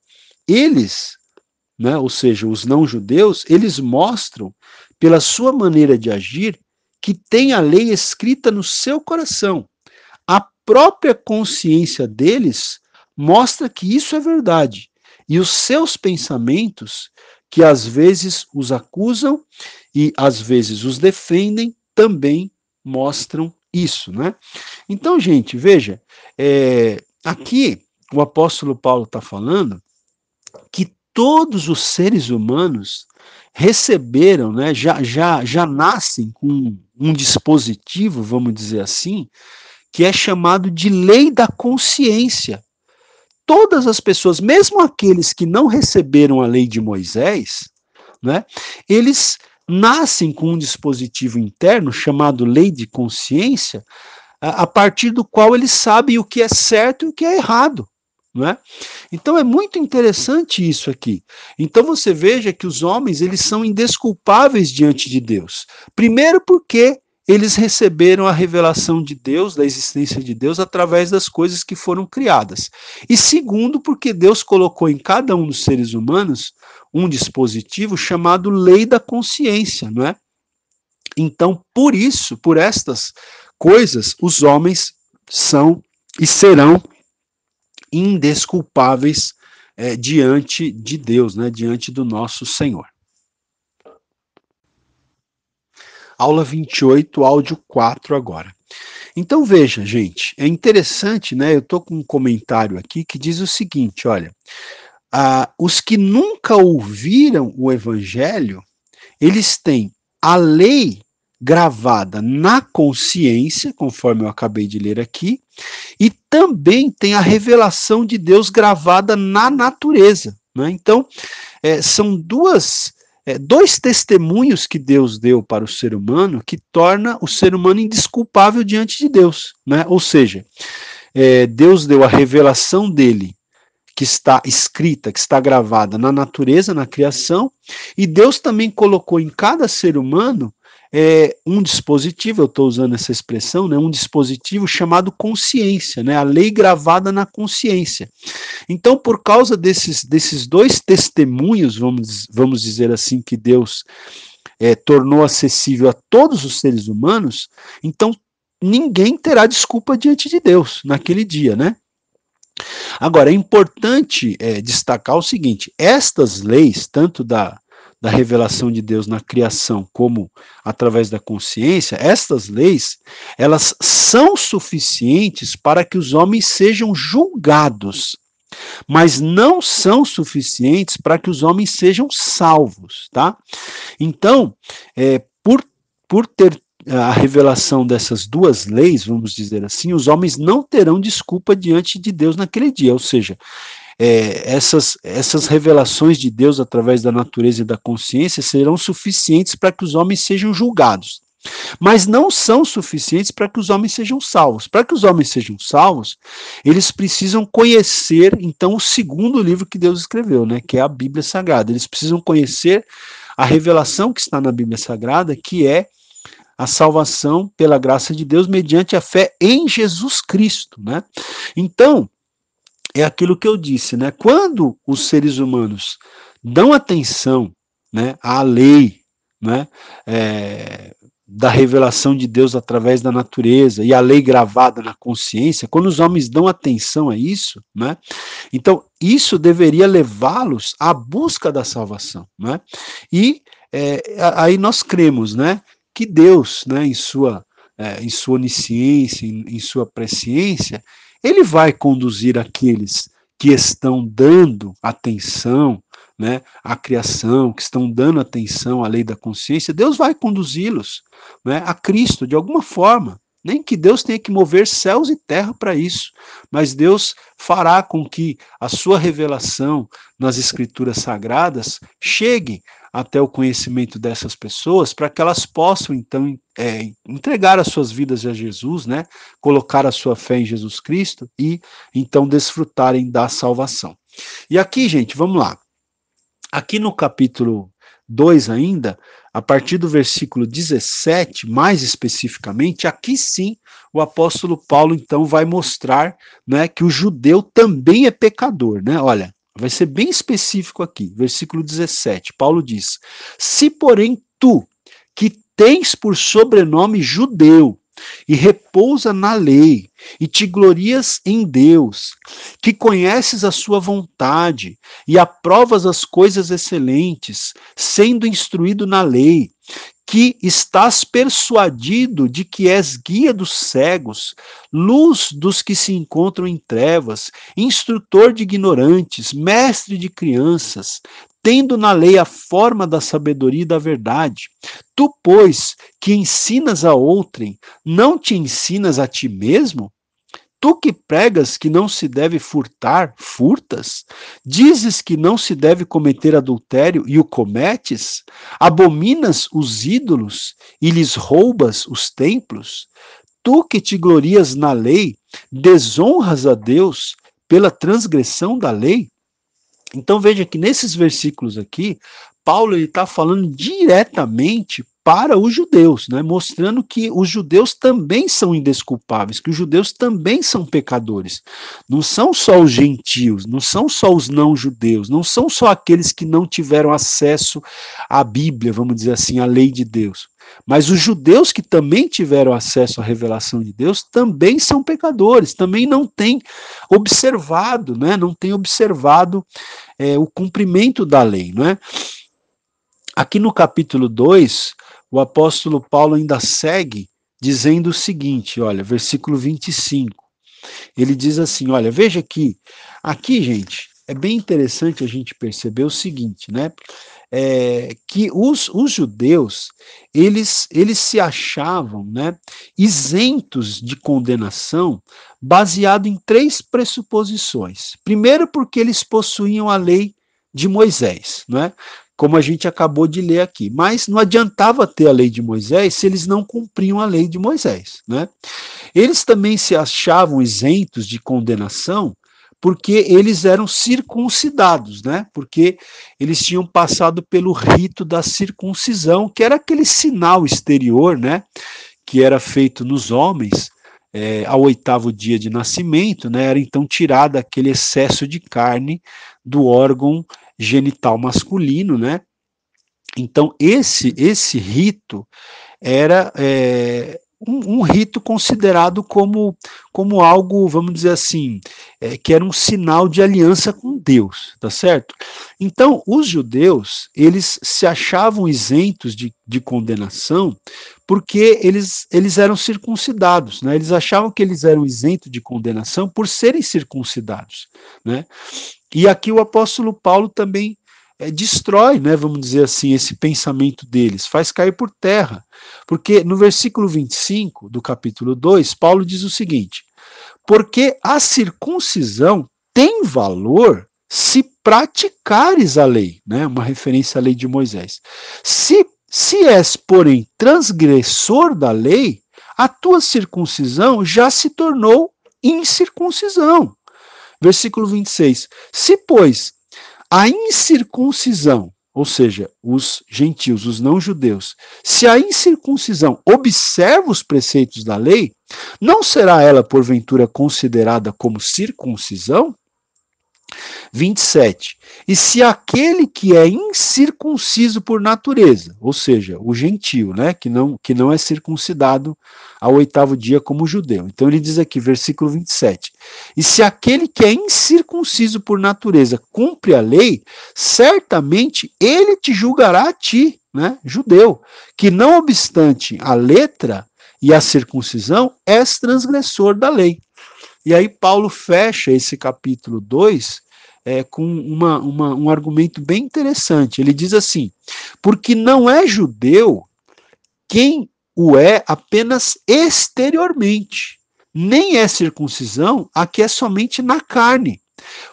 eles, né, ou seja, os não-judeus, eles mostram, pela sua maneira de agir, que tem a lei escrita no seu coração. A própria consciência deles mostra que isso é verdade. E os seus pensamentos, que às vezes os acusam e às vezes os defendem, também mostram isso, né? Então, gente, veja, aqui o apóstolo Paulo está falando que todos os seres humanos receberam, né, já nascem com um dispositivo, vamos dizer assim, que é chamado de lei da consciência. Todas as pessoas, mesmo aqueles que não receberam a lei de Moisés, né, eles nascem com um dispositivo interno chamado lei de consciência, a partir do qual eles sabem o que é certo e o que é errado. Não é? Então é muito interessante isso aqui. Então você veja que os homens eles são indesculpáveis diante de Deus. Primeiro porque eles receberam a revelação de Deus, da existência de Deus, através das coisas que foram criadas. E segundo, porque Deus colocou em cada um dos seres humanos um dispositivo chamado lei da consciência, não é? Então, por isso, por estas coisas, os homens são e serão indesculpáveis diante de Deus, né, diante do nosso Senhor. Aula 28, áudio 4 agora. Então veja, gente, é interessante, né? Eu estou com um comentário aqui que diz o seguinte, olha, os que nunca ouviram o Evangelho, eles têm a lei gravada na consciência, conforme eu acabei de ler aqui, e também tem a revelação de Deus gravada na natureza, né? Então, são dois testemunhos que Deus deu para o ser humano que torna o ser humano indesculpável diante de Deus, né? Ou seja, Deus deu a revelação dele, que está escrita, que está gravada na natureza, na criação, e Deus também colocou em cada ser humano um dispositivo, eu estou usando essa expressão, né, um dispositivo chamado consciência, né, a lei gravada na consciência. Então, por causa desses dois testemunhos, vamos dizer assim, que Deus tornou acessível a todos os seres humanos, então ninguém terá desculpa diante de Deus naquele dia, né? Agora, é importante destacar o seguinte, estas leis, tanto da revelação de Deus na criação, como através da consciência, estas leis, elas são suficientes para que os homens sejam julgados, mas não são suficientes para que os homens sejam salvos, tá? Então, por ter a revelação dessas duas leis, vamos dizer assim, os homens não terão desculpa diante de Deus naquele dia, ou seja, essas revelações de Deus através da natureza e da consciência serão suficientes para que os homens sejam julgados, mas não são suficientes para que os homens sejam salvos. Para que os homens sejam salvos, eles precisam conhecer, então, o segundo livro que Deus escreveu, né, que é a Bíblia Sagrada. Eles precisam conhecer a revelação que está na Bíblia Sagrada, que é a salvação pela graça de Deus mediante a fé em Jesus Cristo, né? Então, é aquilo que eu disse, né? Quando os seres humanos dão atenção, né, à lei, né, da revelação de Deus através da natureza e a lei gravada na consciência, quando os homens dão atenção a isso, né, então isso deveria levá-los à busca da salvação, né? E aí nós cremos, né, que Deus, né, em sua onisciência, em sua presciência, ele vai conduzir aqueles que estão dando atenção, né, à criação, que estão dando atenção à lei da consciência, Deus vai conduzi-los, né, a Cristo de alguma forma. Nem que Deus tenha que mover céus e terra para isso, mas Deus fará com que a sua revelação nas Escrituras Sagradas chegue até o conhecimento dessas pessoas, para que elas possam, então, entregar as suas vidas a Jesus, né, colocar a sua fé em Jesus Cristo e, então, desfrutarem da salvação. E aqui, gente, vamos lá. Aqui no capítulo 2 ainda, a partir do versículo 17, mais especificamente, aqui sim, o apóstolo Paulo, então, vai mostrar, né, que o judeu também é pecador, né? Olha, vai ser bem específico aqui, versículo 17, Paulo diz, se porém tu, que tens por sobrenome judeu, e repousa na lei, e te glorias em Deus, que conheces a sua vontade, e aprovas as coisas excelentes, sendo instruído na lei, que estás persuadido de que és guia dos cegos, luz dos que se encontram em trevas, instrutor de ignorantes, mestre de crianças, tendo na lei a forma da sabedoria e da verdade. Tu, pois, que ensinas a outrem, não te ensinas a ti mesmo? Tu que pregas que não se deve furtar, furtas? Dizes que não se deve cometer adultério e o cometes? Abominas os ídolos e lhes roubas os templos? Tu que te glorias na lei, desonras a Deus pela transgressão da lei? Então veja que nesses versículos aqui, Paulo está falando diretamente para os judeus, né, mostrando que os judeus também são indesculpáveis, que os judeus também são pecadores. Não são só os gentios, não são só os não-judeus, não são só aqueles que não tiveram acesso à Bíblia, vamos dizer assim, à lei de Deus. Mas os judeus que também tiveram acesso à revelação de Deus também são pecadores, também não têm observado, né, não têm observado o cumprimento da lei, não é? Aqui no capítulo 2, o apóstolo Paulo ainda segue dizendo o seguinte, olha, versículo 25. Ele diz assim, olha, veja aqui, gente, é bem interessante a gente perceber o seguinte, né? Que os judeus, eles se achavam, né, isentos de condenação baseado em 3 pressuposições. Primeiro, porque eles possuíam a lei de Moisés, né? Como a gente acabou de ler aqui. Mas não adiantava ter a lei de Moisés se eles não cumpriam a lei de Moisés, né? Eles também se achavam isentos de condenação porque eles eram circuncidados, né? Porque eles tinham passado pelo rito da circuncisão, que era aquele sinal exterior, né? Que era feito nos homens ao 8º dia de nascimento, né? Era então tirado aquele excesso de carne do órgão genital masculino, né? Então esse rito era um rito considerado como algo, vamos dizer assim, que era um sinal de aliança com Deus, tá certo? Então, os judeus, eles se achavam isentos de condenação porque eles eram circuncidados, né? Eles achavam que eles eram isentos de condenação por serem circuncidados, né? E aqui o apóstolo Paulo também destrói, né, vamos dizer assim, esse pensamento deles, faz cair por terra. Porque no versículo 25 do capítulo 2, Paulo diz o seguinte: porque a circuncisão tem valor se praticares a lei, né, uma referência à lei de Moisés. Se és, porém, transgressor da lei, a tua circuncisão já se tornou incircuncisão. Versículo 26. Se, pois, a incircuncisão, ou seja, os gentios, os não-judeus, se a incircuncisão observa os preceitos da lei, não será ela, porventura, considerada como circuncisão? 27. E se aquele que é incircunciso por natureza, ou seja, o gentio, né, que não é circuncidado ao 8º dia como o judeu. Então ele diz aqui, versículo 27. E se aquele que é incircunciso por natureza cumpre a lei, certamente ele te julgará a ti, né, judeu, que não obstante a letra e a circuncisão, és transgressor da lei. E aí Paulo fecha esse capítulo 2 com um argumento bem interessante. Ele diz assim, porque não é judeu quem o é apenas exteriormente, nem é circuncisão a que é somente na carne.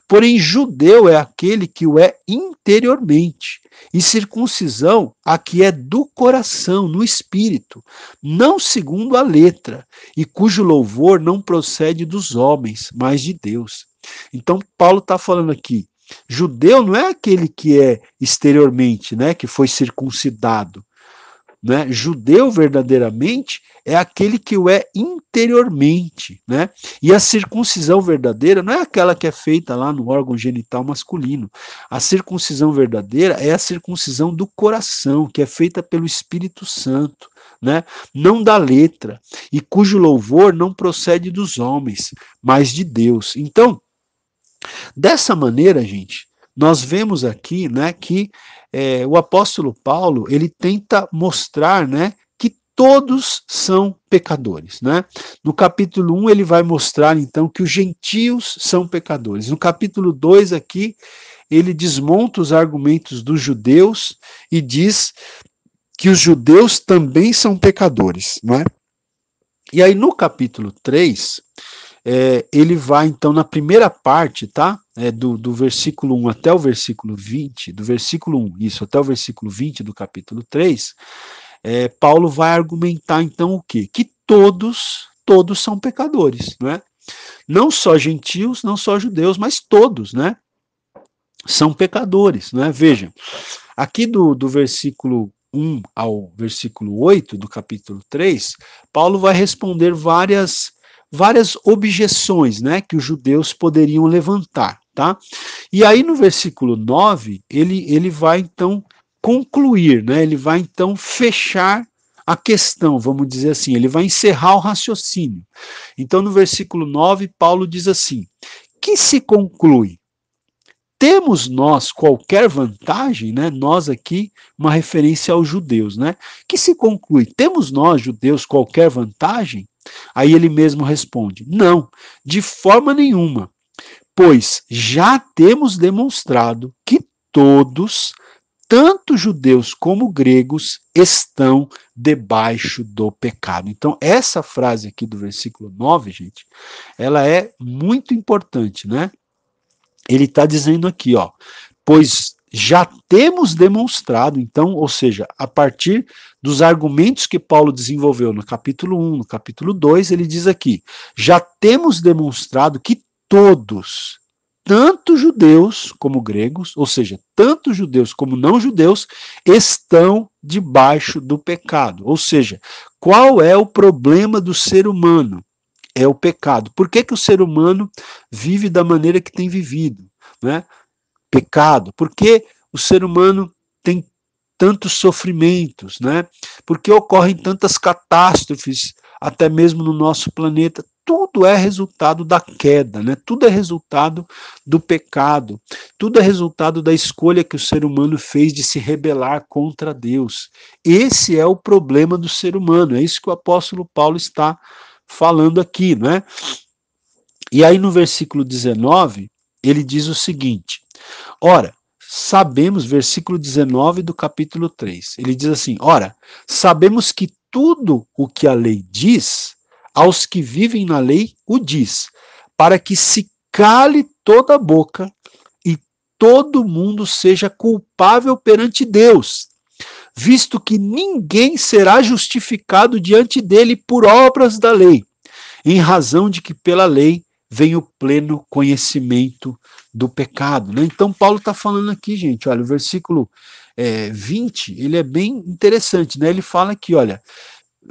Porém, judeu é aquele que o é interiormente, e circuncisão a que é do coração, no espírito, não segundo a letra, e cujo louvor não procede dos homens, mas de Deus. Então, Paulo está falando aqui, judeu não é aquele que é exteriormente, né, que foi circuncidado. Né? Judeu verdadeiramente é aquele que o é interiormente, né? E a circuncisão verdadeira não é aquela que é feita lá no órgão genital masculino. A circuncisão verdadeira é a circuncisão do coração, que é feita pelo Espírito Santo, né? Não da letra, e cujo louvor não procede dos homens, mas de Deus. Então, dessa maneira, gente, nós vemos aqui, né, que o apóstolo Paulo, ele tenta mostrar, né, que todos são pecadores, né? No capítulo 1 ele vai mostrar então que os gentios são pecadores. No capítulo 2 aqui, ele desmonta os argumentos dos judeus e diz que os judeus também são pecadores, não é? E aí no capítulo 3, ele vai então na primeira parte, tá? Do versículo 1 até o versículo 20, do versículo 1, isso, até o versículo 20 do capítulo 3, Paulo vai argumentar então o quê? Que todos são pecadores, não é? Não só gentios, não só judeus, mas todos, né? São pecadores, né? Vejam, aqui do versículo 1 ao versículo 8 do capítulo 3, Paulo vai responder várias objeções, né, que os judeus poderiam levantar, tá? E aí no versículo 9, ele vai então concluir, né, ele vai então fechar a questão, vamos dizer assim, ele vai encerrar o raciocínio. Então no versículo 9, Paulo diz assim: que se conclui? Temos nós qualquer vantagem, né? Nós aqui, uma referência aos judeus, né? Que se conclui, temos nós, judeus, qualquer vantagem? Aí ele mesmo responde: não, de forma nenhuma, pois já temos demonstrado que todos, tanto judeus como gregos, estão debaixo do pecado. Então, essa frase aqui do versículo 9, gente, ela é muito importante, né? Ele está dizendo aqui, ó, pois já temos demonstrado, então, ou seja, a partir dos argumentos que Paulo desenvolveu no capítulo 1, no capítulo 2, ele diz aqui, já temos demonstrado que todos, tanto judeus como gregos, ou seja, tanto judeus como não judeus, estão debaixo do pecado. Ou seja, qual é o problema do ser humano? É o pecado. Por que que o ser humano vive da maneira que tem vivido, né? Pecado. Por que o ser humano tem tantos sofrimentos, né? Por que ocorrem tantas catástrofes, até mesmo no nosso planeta? Tudo é resultado da queda, né? Tudo é resultado do pecado. Tudo é resultado da escolha que o ser humano fez de se rebelar contra Deus. Esse é o problema do ser humano. É isso que o apóstolo Paulo está falando aqui, né? E aí no versículo 19, ele diz o seguinte: ora, sabemos, versículo 19 do capítulo 3, ele diz assim: ora, sabemos que tudo o que a lei diz, aos que vivem na lei o diz, para que se cale toda a boca e todo mundo seja culpável perante Deus, visto que ninguém será justificado diante dele por obras da lei, em razão de que pela lei vem o pleno conhecimento do pecado. Né? Então, Paulo está falando aqui, gente, olha, o versículo 20, ele é bem interessante, né? Ele fala aqui, olha,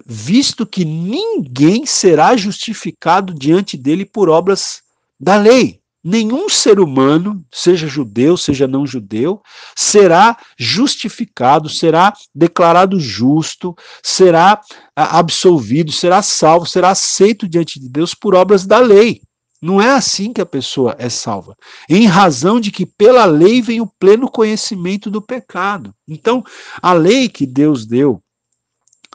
visto que ninguém será justificado diante dele por obras da lei. Nenhum ser humano, seja judeu, seja não judeu, será justificado, será declarado justo, será absolvido, será salvo, será aceito diante de Deus por obras da lei. Não é assim que a pessoa é salva. Em razão de que pela lei vem o pleno conhecimento do pecado. Então, a lei que Deus deu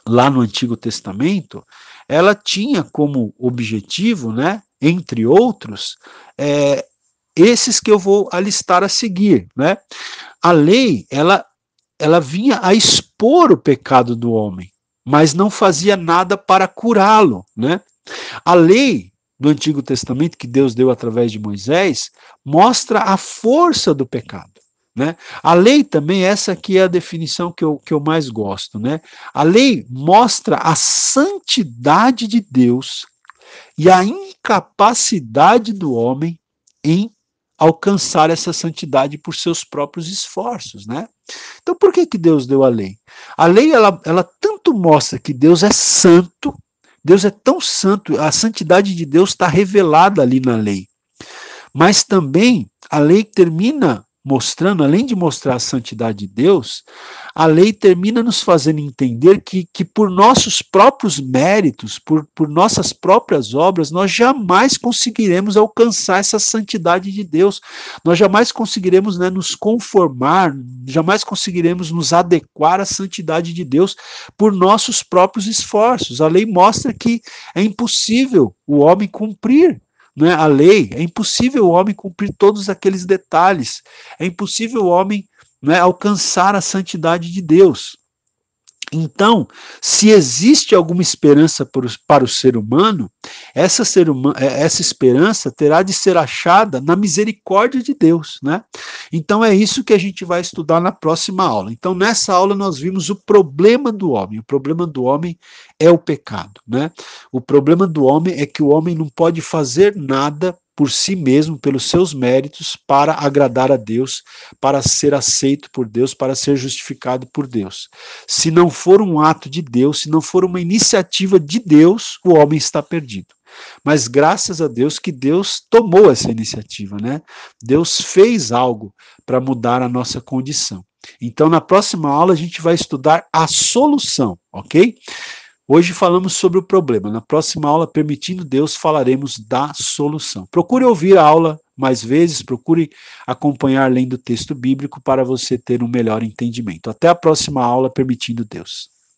lá no Antigo Testamento, ela tinha como objetivo, né, entre outros, esses que eu vou alistar a seguir, né? A lei, ela vinha a expor o pecado do homem, mas não fazia nada para curá-lo, né? A lei do Antigo Testamento que Deus deu através de Moisés mostra a força do pecado. Né? A lei também, essa aqui é a definição que eu mais gosto. Né? A lei mostra a santidade de Deus e a incapacidade do homem em alcançar essa santidade por seus próprios esforços. Né? Então, por que Deus deu a lei? A lei, ela tanto mostra que Deus é santo, Deus é tão santo, a santidade de Deus está revelada ali na lei. Mas também a lei termina mostrando, além de mostrar a santidade de Deus, a lei termina nos fazendo entender que por nossos próprios méritos, por nossas próprias obras, nós jamais conseguiremos alcançar essa santidade de Deus. Nós jamais conseguiremos, né, nos conformar, jamais conseguiremos nos adequar à santidade de Deus por nossos próprios esforços. A lei mostra que é impossível o homem cumprir, né, a lei, é impossível o homem cumprir todos aqueles detalhes, é impossível o homem, né, alcançar a santidade de Deus. Então, se existe alguma esperança para o ser humano, essa esperança terá de ser achada na misericórdia de Deus, né? Então é isso que a gente vai estudar na próxima aula. Então nessa aula nós vimos o problema do homem. O problema do homem é o pecado, né? O problema do homem é que o homem não pode fazer nada por si mesmo, pelos seus méritos, para agradar a Deus, para ser aceito por Deus, para ser justificado por Deus. Se não for um ato de Deus, se não for uma iniciativa de Deus, o homem está perdido. Mas graças a Deus que Deus tomou essa iniciativa, né? Deus fez algo para mudar a nossa condição. Então, na próxima aula, a gente vai estudar a solução, ok? Hoje falamos sobre o problema. Na próxima aula, permitindo Deus, falaremos da solução. Procure ouvir a aula mais vezes, procure acompanhar lendo o texto bíblico para você ter um melhor entendimento. Até a próxima aula, permitindo Deus.